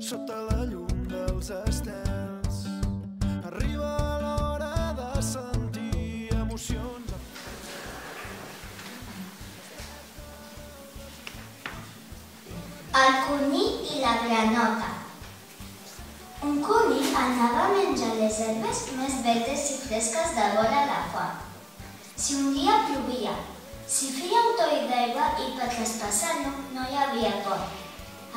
Sota la llum dels estels arriba l'hora de sentir emocions. El conill i la granota. Un conill anava a menjar les herbes més verdes i fresques de vora la font. Si un dia plovia, si feia un toll d'herba i per traspassar-lo no hi havia pont.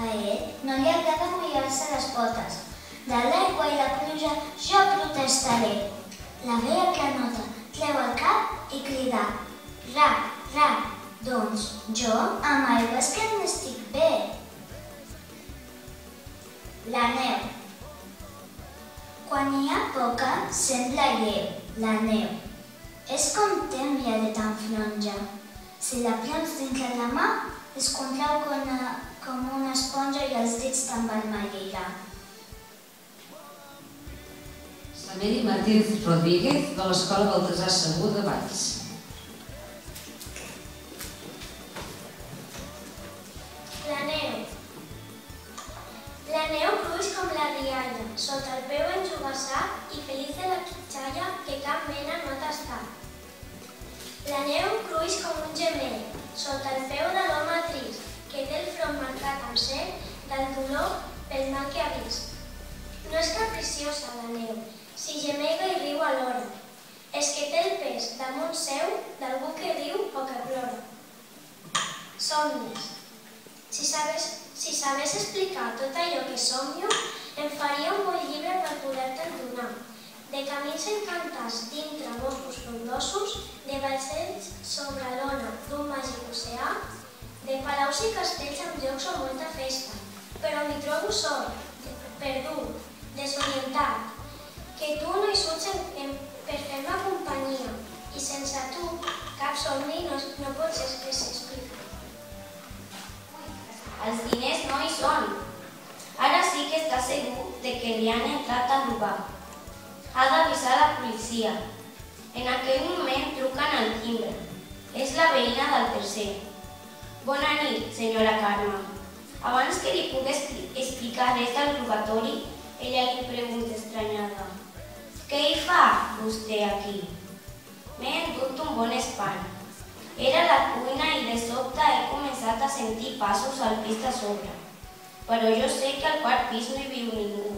A ell no li agrada mullar-se les potes. De l'aigua i la pluja jo protestaré. La vella granota treu el cap i crida: ra, ra, doncs jo amb aigua és que n'estic bé. La neu. Quan hi ha poca, sembla lleu, la neu. És com tèmbia de tan flonja. Si la prens dintre la mà, es contrau com una esponja i els dits te'n vermelliran. Samedi Martínez Rodríguez, de l'Escola Baltasar Segur de Valls. La neu. La neu cruix com la rialla, sota el peu enjugassat i feliç de la quitxalla que cap mena no t'està. La neu cruix com un gemell, sota el peu de l'home trist, que té el front marcat amb cel del dolor pel mal que ha vist. No és capriciosa la neu, si gemega i riu alhora. És que té el pes damunt seu d'algú que riu o que plora. Somnis. Si sabés explicar tot allò que somnio, em faria un bon llibre per poder-te'l donar. De camins encantats dintre boscos frondosos, de vaixells sobre l'ona d'un màgic oceà, de palaus i castells amb jocs o molta festa, però m'hi trobo sol, perdut, desorientat, que tu no hi surts per fer-me companyia, i sense tu cap somni no pot ser que s'expliqui. Els diners no hi són. Ara sí que està segur de que li han entrat a robar. Ha d'avisar la policia. En aquell moment truquen al timbre. És la veïna del tercer. Bona nit, senyora Carme. Abans que li pugui explicar res del robatori, ella li pregunta estranyada: «Què hi fa vostè aquí?» M'he endut un bon espant. Era a la cuina i de sobte he començat a sentir passos al pis de sobre. Però jo sé que al quart pis no hi viu ningú.